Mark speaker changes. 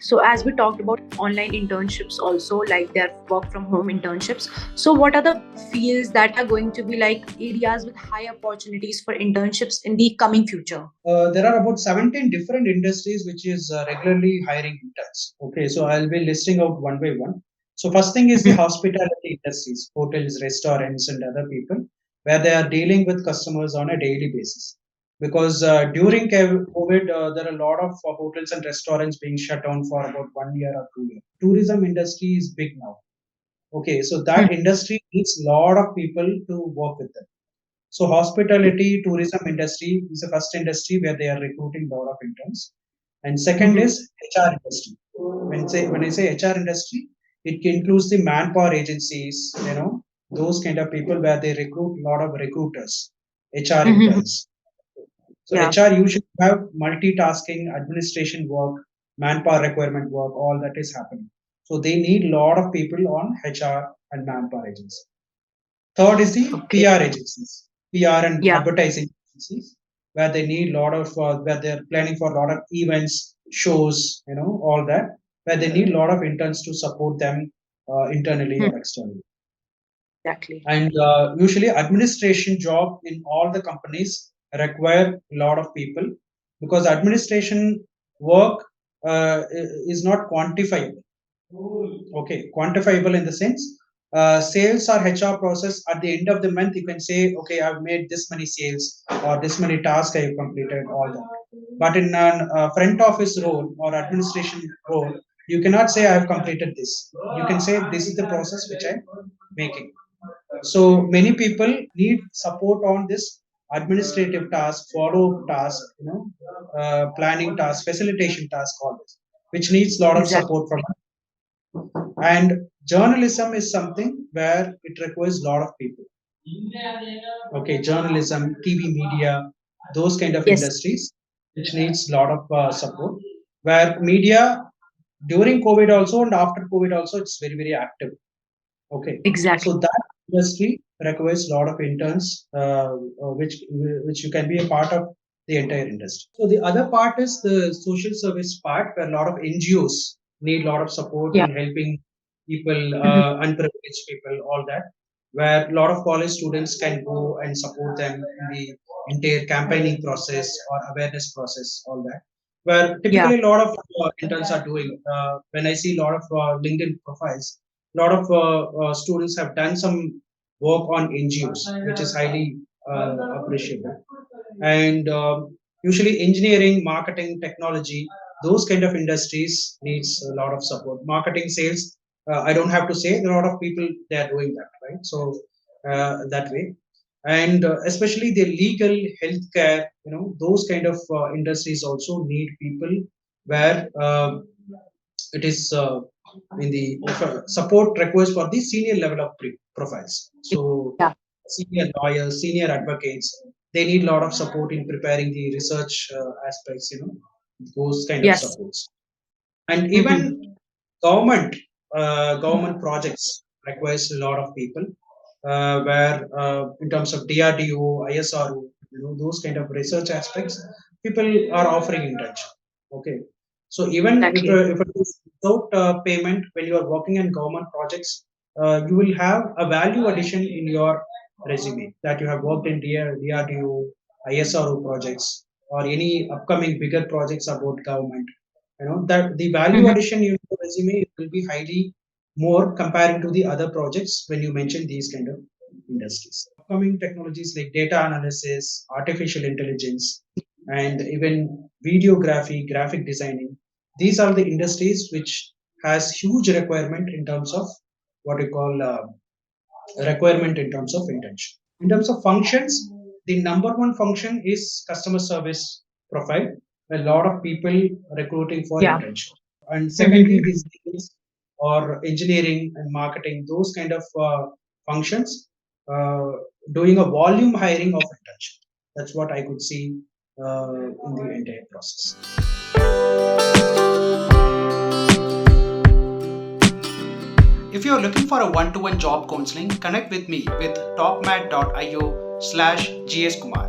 Speaker 1: So as we talked about online internships also, like their work from home internships. So what are the fields that are going to be like areas with high opportunities for internships in the coming future?
Speaker 2: There are about 17 different industries which is regularly hiring interns. Okay, so I'll be listing out one by one. So first thing is the hospitality industries, hotels, restaurants, and other people, where they are dealing with customers on a daily basis. Because during COVID, there are a lot of hotels and restaurants being shut down for about 1 year or 2 years. Tourism industry is big now. Okay, so that industry needs a lot of people to work with them. So hospitality, tourism industry is the first industry where they are recruiting a lot of interns. And second
Speaker 1: Mhm.
Speaker 2: is HR industry. When I say HR industry, it includes the manpower agencies, those kind of people where they recruit a lot of recruiters, HR
Speaker 1: Mhm.
Speaker 2: interns. So
Speaker 1: Yeah,
Speaker 2: HR usually have multitasking, administration work, manpower requirement work, all that is happening. So they need a lot of people on HR and manpower agency. Third is the
Speaker 1: okay.
Speaker 2: PR agencies, PR and
Speaker 1: Yeah.
Speaker 2: advertising agencies, where they need a lot of, where they're planning for a lot of events, shows, all that, where they need a lot of interns to support them internally
Speaker 1: Hmm.
Speaker 2: or externally.
Speaker 1: Exactly.
Speaker 2: And usually, administration job in all the companies require a lot of people because administration work is not quantifiable. Okay, quantifiable in the sense, sales or HR process at the end of the month, you can say, okay, I've made this many sales or this many tasks I have completed, all that. But in an front office role or administration role, you cannot say I have completed this. You can say this is the process which I'm making. So many people need support on this administrative task, follow task, planning task, facilitation task, all this, which needs a lot of
Speaker 1: Exactly.
Speaker 2: support from. And journalism is something where it requires a lot of people. Okay, journalism, TV media, those kind of
Speaker 1: Yes.
Speaker 2: industries, which needs a lot of support. Where media during COVID also and after COVID also, it's very, very active. Okay,
Speaker 1: Exactly.
Speaker 2: so that industry requires a lot of interns, which you can be a part of the entire industry. So the other part is the social service part, where a lot of NGOs need a lot of support
Speaker 1: Yeah.
Speaker 2: in helping people,
Speaker 1: Mhm.
Speaker 2: unprivileged people, all that. Where a lot of college students can go and support them in the entire campaigning process or awareness process, all that. Where
Speaker 1: Yeah.
Speaker 2: typically a lot of interns are doing. When I see a lot of LinkedIn profiles, a lot of students have done some work on NGOs, which is highly appreciable. And usually engineering, marketing, technology, those kind of industries needs a lot of support. Marketing, sales, I don't have to say, there are a lot of people they are doing that, right? So that way. And especially the legal, healthcare, those kind of industries also need people where it is in the support request for the senior level of profiles. So
Speaker 1: Yeah.
Speaker 2: senior lawyers, senior advocates, they need a lot of support in preparing the research aspects, those kind of
Speaker 1: Yes.
Speaker 2: supports. And
Speaker 1: Mhm.
Speaker 2: even government government projects requires a lot of people, where in terms of DRDO, ISRO, those kind of research aspects, people are offering internship. Okay, so even
Speaker 1: Exactly.
Speaker 2: if it is without payment, when you are working in government projects, you will have a value addition in your resume that you have worked in DRDO, ISRO projects, or any upcoming bigger projects about government. That the value
Speaker 1: Mhm.
Speaker 2: addition in your resume will be highly more comparing to the other projects when you mention these kind of industries. Upcoming technologies like data analysis, artificial intelligence, and even videography, graphic designing, these are the industries which has huge requirement in terms of what we call requirement in terms of internship. In terms of functions, the number one function is customer service profile. A lot of people recruiting for
Speaker 1: Yeah.
Speaker 2: internship. And secondly,
Speaker 1: Mhm.
Speaker 2: these skills or engineering and marketing, those kind of functions, uh, doing a volume hiring of internship. That's what I could see in the entire process. If you're looking for a one-to-one job counseling, connect with me with talkmat.io/GS Kumar.